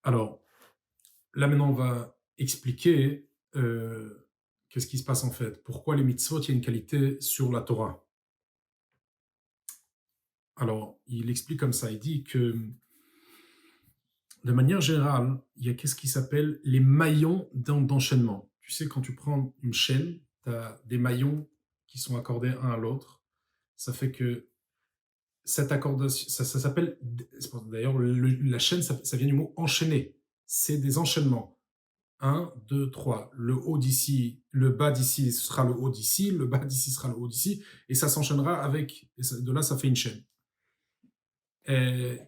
Alors, là maintenant, on va expliquer qu'est-ce qui se passe en fait. Pourquoi les mitzvot, il y a une qualité sur la Torah. Alors, il explique comme ça, il dit que de manière générale, il y a qu'est-ce qui s'appelle les maillons d'enchaînement. Tu sais, quand tu prends une chaîne, tu as des maillons qui sont accordés un à l'autre. Ça fait que cette accordation, ça s'appelle, d'ailleurs, la chaîne, ça vient du mot enchaîner. C'est des enchaînements. Un, 2, 3. Le haut d'ici, le bas d'ici ce sera le haut d'ici, le bas d'ici sera le haut d'ici, et ça s'enchaînera avec, de là ça fait une chaîne. Et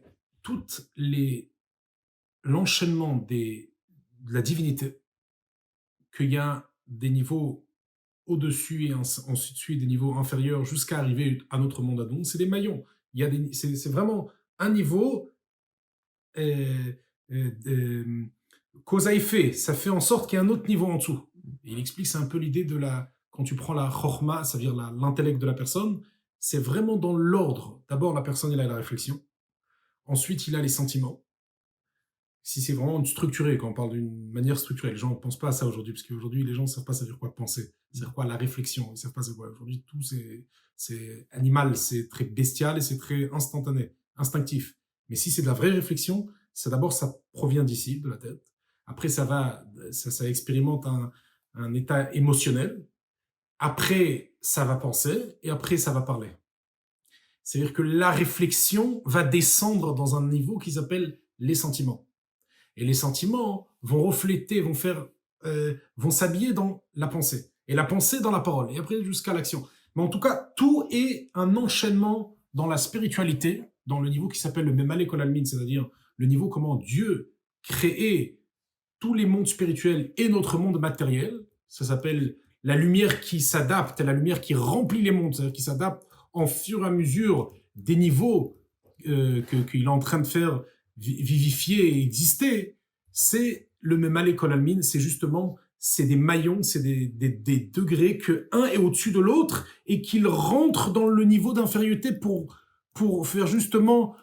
toutes les, l'enchaînement de la divinité, qu'il y a des niveaux au-dessus et ensuite de suite des niveaux inférieurs jusqu'à arriver à notre monde à nous, c'est des maillons. C'est vraiment un niveau, euh, cause à effet, ça fait en sorte qu'il y a un autre niveau en dessous. Et il explique, c'est un peu l'idée de la, quand tu prends la chorma, c'est-à-dire l'intellect de la personne, c'est vraiment dans l'ordre. D'abord, la personne, il a la réflexion. Ensuite, il a les sentiments. Si c'est vraiment structuré, quand on parle d'une manière structurée, les gens ne pensent pas à ça aujourd'hui, parce qu'aujourd'hui, les gens ne savent pas ça veut dire quoi penser, ça veut dire quoi la réflexion, ils ne savent pas c'est quoi. Aujourd'hui, tout c'est animal, c'est très bestial et c'est très instantané, instinctif. Mais si c'est de la vraie réflexion, c'est d'abord, ça provient d'ici, de la tête. Après, ça expérimente un état émotionnel. Après, ça va penser et après, ça va parler. C'est-à-dire que la réflexion va descendre dans un niveau qui s'appelle les sentiments. Et les sentiments vont refléter, vont s'habiller dans la pensée. Et la pensée dans la parole. Et après, jusqu'à l'action. Mais en tout cas, tout est un enchaînement dans la spiritualité, dans le niveau qui s'appelle le Memale Kol Almin, c'est-à-dire le niveau comment Dieu créait tous les mondes spirituels et notre monde matériel. Ça s'appelle la lumière qui s'adapte, la lumière qui remplit les mondes, c'est-à-dire qui s'adapte en fur et à mesure des niveaux qu'il est en train de faire vivifier et exister. C'est le Memale Kol Almin, c'est justement, c'est des maillons, c'est des degrés que un est au-dessus de l'autre et qu'ils rentrent dans le niveau d'infériorité pour faire justement,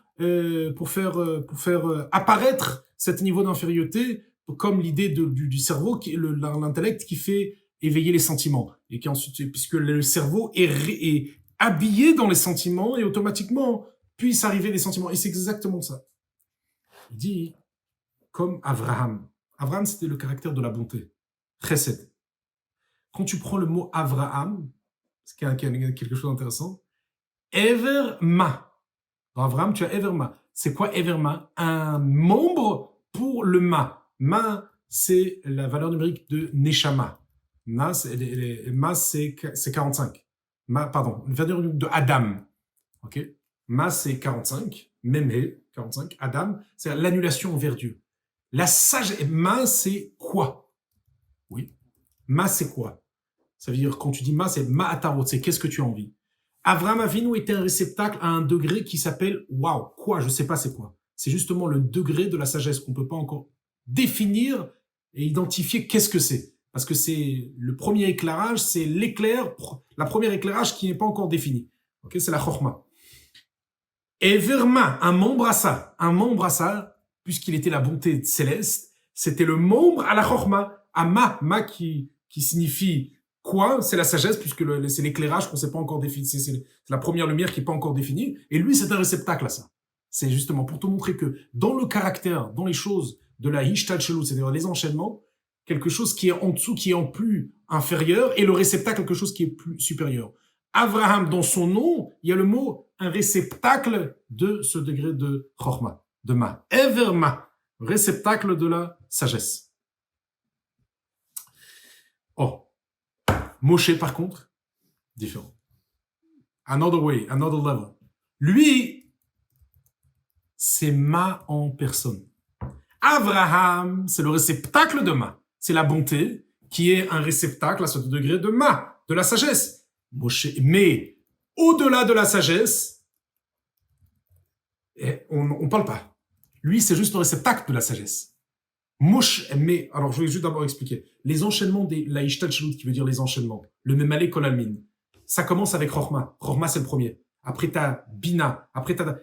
pour faire apparaître cet niveau d'infériorité comme l'idée du cerveau, l'intellect qui fait éveiller les sentiments. Et qui ensuite, puisque le cerveau est habillé dans les sentiments et automatiquement puisse arriver les sentiments. Et c'est exactement ça. Il dit, comme Abraham. Abraham, c'était le caractère de la bonté. Chesed. Quand tu prends le mot Abraham, ce qui est quelque chose d'intéressant, Everma. Dans Abraham, tu as Everma. C'est quoi Everma? Un membre pour le Ma. Ma, c'est la valeur numérique de Neshama. Ma, c'est 45. Ma, pardon, la valeur numérique de Adam. Ok? Ma, c'est 45. Memhe, 45. Adam, c'est l'annulation envers Dieu. La sagesse, Ma, c'est quoi? Oui. Ma, c'est quoi? Ça veut dire, quand tu dis Ma, c'est Ma'atarot, c'est qu'est-ce que tu as envie. Avraham Avinu était un réceptacle à un degré qui s'appelle waouh, quoi, je sais pas c'est quoi. C'est justement le degré de la sagesse qu'on peut pas encore définir et identifier qu'est-ce que c'est. Parce que c'est le premier éclairage, c'est l'éclair, la première éclairage qui n'est pas encore défini. Ok, c'est la chorma. Et Verma, un membre à ça, puisqu'il était la bonté céleste, c'était le membre à la chorma, à ma qui signifie quoi? C'est la sagesse, puisque c'est l'éclairage qu'on ne sait pas encore défini, c'est la première lumière qui n'est pas encore définie, et lui, c'est un réceptacle à ça. C'est justement pour te montrer que dans le caractère, dans les choses de la Hishtal Shelou, c'est-à-dire les enchaînements, quelque chose qui est en dessous, qui est en plus inférieur, et le réceptacle, quelque chose qui est plus supérieur. Abraham, dans son nom, il y a le mot, un réceptacle de ce degré de chorma, de ma. Everma, réceptacle de la sagesse. Oh, Moshe, par contre, différent. Another way, another level. Lui, c'est ma en personne. Abraham, c'est le réceptacle de ma. C'est la bonté qui est un réceptacle à ce degré de ma, de la sagesse. Moshe, mais au-delà de la sagesse, on ne parle pas. Lui, c'est juste le réceptacle de la sagesse. Moshe, mais, alors je vais juste d'abord expliquer. Les enchaînements des la Ishtal Shalut, qui veut dire les enchaînements, le Memale Kol Almin, ça commence avec Rochma. Rochma, c'est le premier. Après, t'as Bina. Après, t'as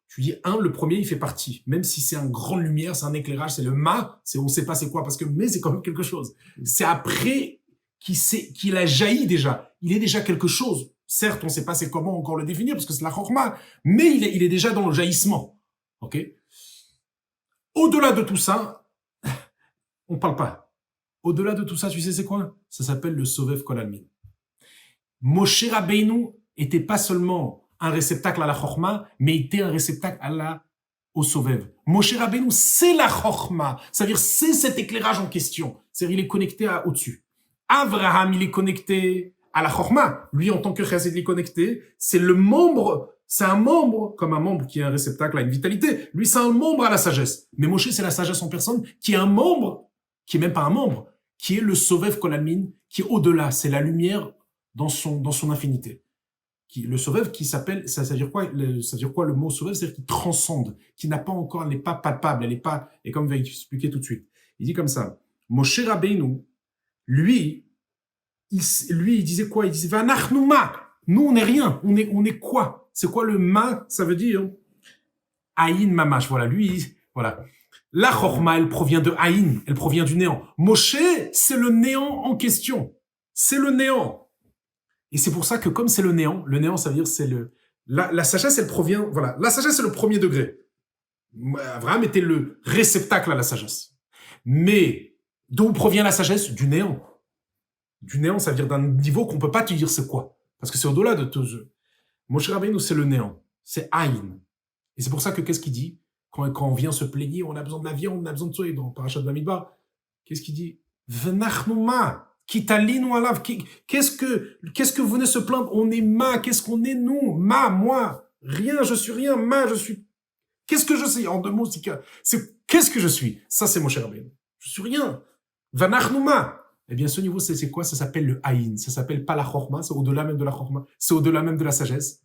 Tu dis le premier, il fait partie. Même si c'est une grande lumière, c'est un éclairage, c'est le ma, on ne sait pas c'est quoi, parce que mais c'est quand même quelque chose. C'est après qu'il a jailli déjà. Il est déjà quelque chose. Certes, on ne sait pas c'est comment encore le définir, parce que c'est la chorma, mais il est déjà dans le jaillissement. Ok. Au-delà de tout ça, on ne parle pas. Au-delà de tout ça, tu sais c'est quoi? Ça s'appelle le Sovev Kol Almin. Moshe Rabbeinu était pas seulement un réceptacle à la chorma, mais était un réceptacle au Sovev. Moshe Rabbeinu, c'est la chorma. C'est-à-dire, c'est cet éclairage en question. C'est-à-dire, il est connecté au-dessus. Abraham, il est connecté à la chorma. Lui, en tant que chassid, il est connecté. C'est un membre, comme un membre qui est un réceptacle à une vitalité. Lui, c'est un membre à la sagesse. Mais Moshe, c'est la sagesse en personne, qui est un membre, qui est même pas un membre, qui est le Sovev Kol Almin, qui est au-delà. C'est la lumière dans son infinité. Le Sovev qui s'appelle, ça veut dire quoi le mot Sovev? C'est-à-dire qu'il transcende, qui n'a pas encore, elle n'est pas palpable, elle n'est pas, et comme va expliquer tout de suite. Il dit comme ça, Moshe Rabbeinu, lui, il disait quoi? Il disait, Vanachnouma, nous on n'est rien, on est quoi? C'est quoi le ma? Ça veut dire Aïn Mamash, voilà, lui, voilà. La Chorma, elle provient de Aïn, elle provient du néant. Moshe, c'est le néant en question. C'est le néant. Et c'est pour ça que comme c'est le néant, ça veut dire c'est la sagesse, elle provient, voilà, la sagesse c'est le premier degré. Abraham était le réceptacle à la sagesse. Mais d'où provient la sagesse? Du néant. Du néant, ça veut dire d'un niveau qu'on peut pas te dire c'est quoi. Parce que c'est au-delà de tout jeu. Moshe Rabbeinu, c'est le néant. C'est Aïn. Et c'est pour ça que qu'est-ce qu'il dit? Quand on vient se plaigner, on a besoin de la vie, on a besoin de toi, dans Parashat Bamidbar. Qu'est-ce qu'il dit? V'nachnouma. Qu'est-ce que vous venez se plaindre? On est qu'est-ce qu'on est nous? Moi, rien, je suis rien, je suis, qu'est-ce que je suis? En deux mots, c'est qu'est-ce que je suis? Ça, c'est Moshe Rabbeinu. Je suis rien. Vanachnouma. Eh bien, ce niveau, c'est quoi? Ça s'appelle le Haïn. Ça s'appelle pas la Chorma, c'est au-delà même de la Chorma. C'est au-delà même de la sagesse.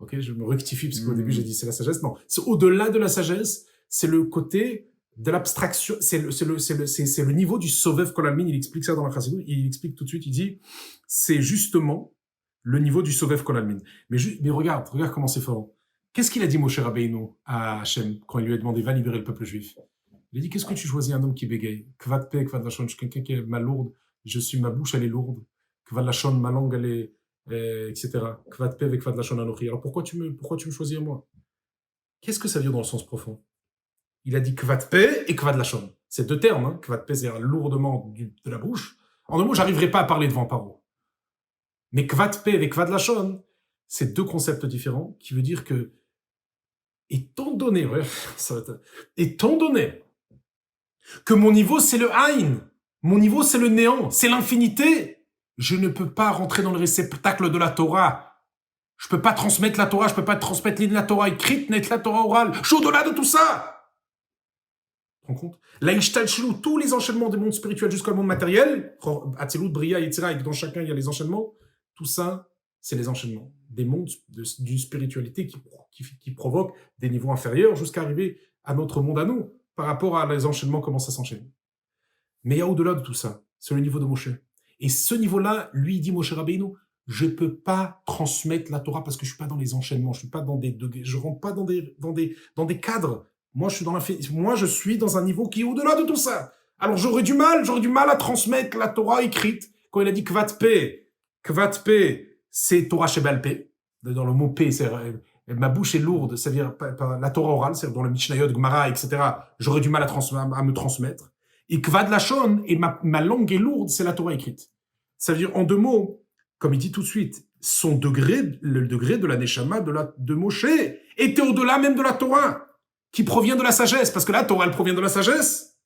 Ok, je me rectifie, parce qu'au début, j'ai dit c'est la sagesse. Non, c'est au-delà de la sagesse. C'est le côté de l'abstraction, c'est le niveau du Sovev Kol Almin. Il explique ça dans la Chassidut. Il explique tout de suite, il dit, c'est justement le niveau du Sovev Kol Almin. Mais regarde comment c'est fort. Qu'est-ce qu'il a dit Moshe Rabbeinu à Hachem quand il lui a demandé va libérer le peuple juif? Il a dit qu'est-ce que tu choisis un homme qui bégaye? Kvad pe, kvad lachon, je suis quelqu'un qui est mal lourde, ma bouche elle est lourde, kvad lachon, ma langue elle est, etc. Kvad pe, kvad lachon anochi. Alors pourquoi tu me choisis à moi? Qu'est-ce que ça veut dire dans le sens profond? Il a dit kvad pe et kvad lachon. C'est deux termes, hein. Kvad pe, c'est lourdement de la bouche. En deux mots, j'arriverai pas à parler devant Paro. Mais kvad pe et kvad lachon, c'est deux concepts différents qui veut dire que, étant donné que mon niveau c'est le Haïn, mon niveau c'est le néant, c'est l'infinité, je ne peux pas rentrer dans le réceptacle de la Torah. Je peux pas transmettre la Torah, je peux pas transmettre la Torah écrite, net la Torah orale. Je suis au-delà de tout ça. Tu te rends compte? La Ishtalchilou, tous les enchaînements des mondes spirituels jusqu'au monde matériel, Atzilut, Bria, etc., et que dans chacun il y a les enchaînements, tout ça, c'est les enchaînements des mondes d'une spiritualité qui provoque des niveaux inférieurs jusqu'à arriver à notre monde à nous, par rapport à les enchaînements, comment ça s'enchaîne. Mais il y a au-delà de tout ça, c'est le niveau de Moshe. Et ce niveau-là, lui, il dit Moshe Rabbeinu, je peux pas transmettre la Torah parce que je suis pas dans les enchaînements, je suis pas dans je rentre pas dans des cadres. Moi, je suis dans un niveau qui est au-delà de tout ça. Alors, j'aurais du mal à transmettre la Torah écrite. Quand il a dit Kvat P, c'est Torah Shebal P. Dans le mot P, c'est ma bouche est lourde, c'est-à-dire la Torah orale, c'est-à-dire dans le Mishnayot, Gemara, etc. J'aurais du mal à me transmettre. Et Kvad Lachon, et ma langue est lourde, c'est la Torah écrite. Ça veut dire, en deux mots, comme il dit tout de suite, le degré de la Neshama de Moshe était au-delà même de la Torah, qui provient de la sagesse, parce que la Torah, elle provient de la sagesse,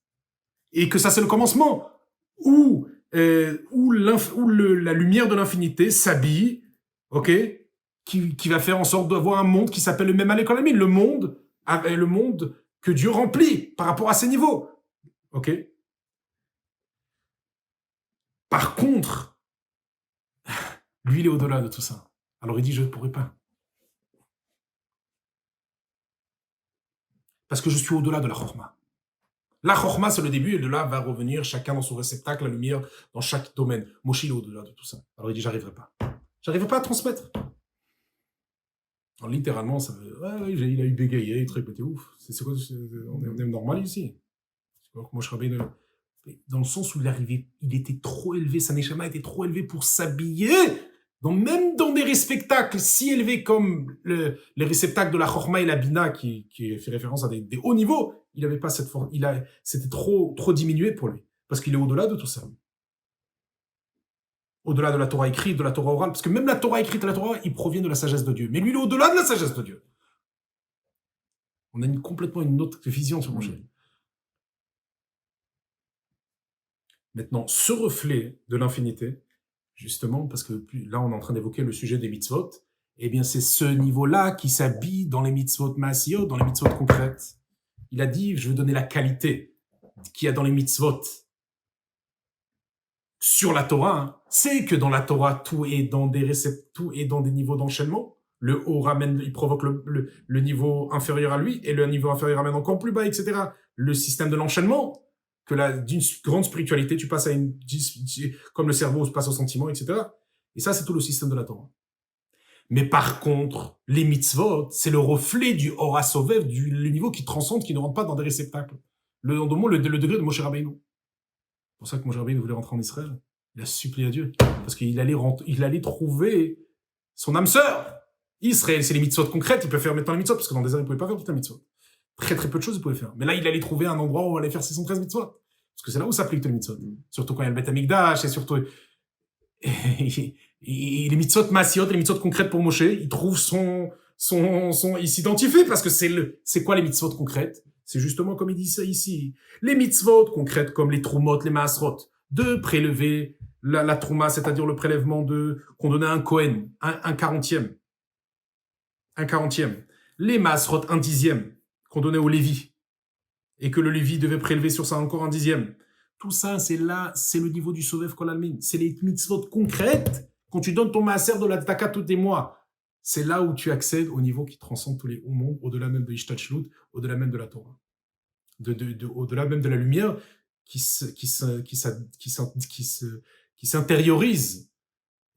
et que ça, c'est le commencement, où la lumière de l'infinité s'habille, ok, qui va faire en sorte d'avoir un monde qui s'appelle le même à l'économie, le monde que Dieu remplit par rapport à ses niveaux, ok. Par contre, lui, il est au-delà de tout ça. Alors il dit, je ne pourrai pas. Parce que je suis au-delà de la chorma. La chorma, c'est le début, et de là va revenir chacun dans son réceptacle, la lumière dans chaque domaine. Moshe, il est au-delà de tout ça. Alors il dit, j'arriverai pas. J'arriverai pas à transmettre. Alors, littéralement, ça veut, ouais, il a eu bégayé, truc, mais t'es ouf. C'est quoi, on est normal ici. Moshe Rabbeinu, dans le sens où il était trop élevé, sa neshama était trop élevée pour s'habiller, même dans des réceptacles si élevés comme les réceptacles de la Chorma et la Bina, qui fait référence à des hauts niveaux, il n'avait pas cette forme, c'était trop diminué pour lui, parce qu'il est au-delà de tout ça. Au-delà de la Torah écrite, de la Torah orale, parce que même la Torah écrite et la Torah, il provient de la sagesse de Dieu. Mais lui, il est au-delà de la sagesse de Dieu. On a complètement une autre vision sur Moshe. Maintenant, ce reflet de l'infinité, justement, parce que là, on est en train d'évoquer le sujet des mitzvot, eh bien, c'est ce niveau-là qui s'habille dans les mitzvot maasiyot, dans les mitzvot concrètes. Il a dit, je veux donner la qualité qu'il y a dans les mitzvot sur la Torah. Hein. C'est que dans la Torah, tout est dans des niveaux d'enchaînement. Le haut ramène, il provoque le niveau inférieur à lui, et le niveau inférieur ramène encore plus bas, etc. Le système de l'enchaînement, que d'une grande spiritualité, tu passes à comme le cerveau passe au sentiment, etc. Et ça, c'est tout le système de la Torah. Mais par contre, les mitzvot, c'est le reflet du Ora Sovev, le niveau qui transcende, qui ne rentre pas dans des réceptacles. Le degré de Moshe Rabbeinu. C'est pour ça que Moshe Rabbeinu voulait rentrer en Israël. Il a supplié à Dieu. Parce qu'il allait trouver son âme sœur. Israël, c'est les mitzvot concrètes, il peut faire maintenant les mitzvot, parce que dans le désert, il ne pouvait pas faire toutes les mitzvot. Très très peu de choses il pouvait faire. Mais là, il allait trouver un endroit où on allait faire 613 mitzvot. Parce que c'est là où s'appliquent les mitzvot. Surtout quand il y a le Beth Amikdash, et surtout... Et les mitzvot massiot, les mitzvot concrètes pour Moshe, il trouve il s'identifie, parce que c'est quoi les mitzvot concrètes? C'est justement comme il dit ça ici. Les mitzvot concrètes comme les trumot, les maasrot, de prélever la trouma, c'est-à-dire le prélèvement qu'on donnait à un Kohen, un quarantième. Les maasrot, un dixième, qu'on donnait au Lévi, et que le Lévi devait prélever sur ça encore un dixième. Tout ça, c'est le niveau du Sovev Kol Almin. C'est les mitzvot concrètes. Quand tu donnes ton maaser de la tzedaka tous les mois, c'est là où tu accèdes au niveau qui transcende tous les hauts mondes, au-delà même de Ishtachlut, au-delà même de la Torah. Au-delà même de la lumière qui s'intériorise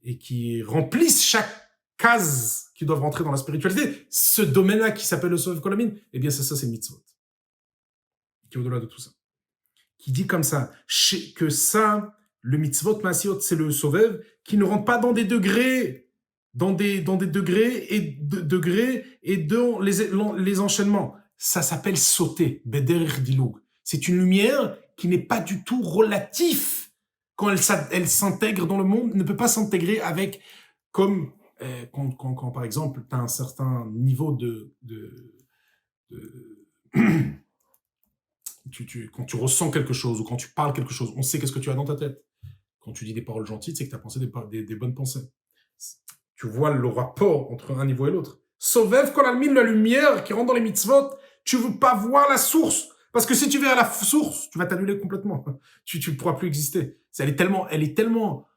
et qui remplisse chaque case qui doivent rentrer dans la spiritualité. Ce domaine-là qui s'appelle le Sovev Kol Almin, eh bien, c'est ça, c'est le mitzvot. Qui est au-delà de tout ça. Qui dit comme ça, que ça, le mitzvot maasiot, c'est le sovev, qui ne rentre pas dans des degrés, dans des degrés et dans les enchaînements. Ça s'appelle sauter, bederich diloug. C'est une lumière qui n'est pas du tout relative quand elle s'intègre dans le monde, ne peut pas s'intégrer avec, comme quand par exemple, tu as un certain niveau quand tu ressens quelque chose ou quand tu parles quelque chose, on sait qu'est-ce que tu as dans ta tête. Quand tu dis des paroles gentilles, c'est que tu as pensé des bonnes pensées. Tu vois le rapport entre un niveau et l'autre. Sovev Kol Almin, la lumière qui rentre dans les mitzvot, tu ne veux pas voir la source. Parce que si tu verras la source, tu vas t'annuler complètement. Tu ne pourras plus exister. Elle est tellement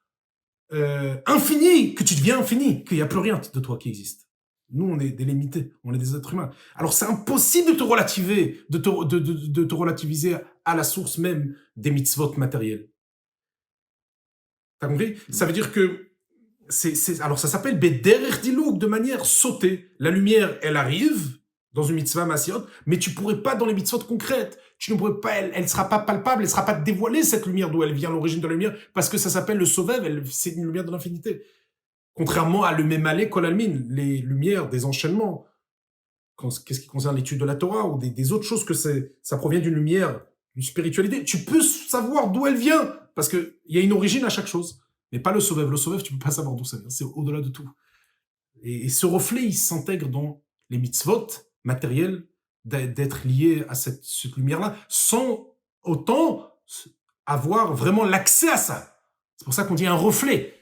infinie que tu deviens infini, qu'il n'y a plus rien de toi qui existe. Nous, on est délimités, on est des êtres humains. Alors, c'est impossible de te relativiser à la source même des mitzvot matériels. T'as compris? Ça veut dire que alors, ça s'appelle bederich diloug, de manière sautée. La lumière, elle arrive dans une mitzvah massiot, mais tu pourrais pas dans les mitzvot concrètes. Tu ne pourrais pas, elle sera pas palpable, elle sera pas dévoilée, cette lumière, d'où elle vient, l'origine de la lumière, parce que ça s'appelle le sovev, c'est une lumière de l'infinité. Contrairement à le Memale Kol Almin, les lumières des enchaînements, qu'est-ce qui concerne l'étude de la Torah ou des autres choses, que ça provient d'une lumière, d'une spiritualité, tu peux savoir d'où elle vient, parce qu'il y a une origine à chaque chose, mais pas le Sovev. Le Sovev, tu peux pas savoir d'où ça vient, c'est au-delà de tout. Et ce reflet, il s'intègre dans les mitzvot matériels, d'être lié à cette lumière-là, sans autant avoir vraiment l'accès à ça. C'est pour ça qu'on dit un reflet.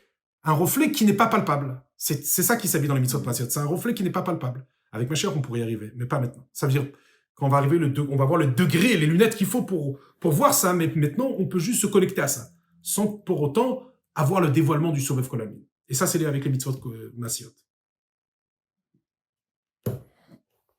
Un reflet qui n'est pas palpable. C'est ça qui s'habille dans les mitzvot maasiot. C'est un reflet qui n'est pas palpable. Avec Mashiach, on pourrait y arriver, mais pas maintenant. Ça veut dire qu'on va arriver, on va voir le degré, les lunettes qu'il faut pour voir ça, mais maintenant, on peut juste se connecter à ça, sans pour autant avoir le dévoilement du Sovev Kol Almin. Et ça, c'est avec les mitzvot maasiot.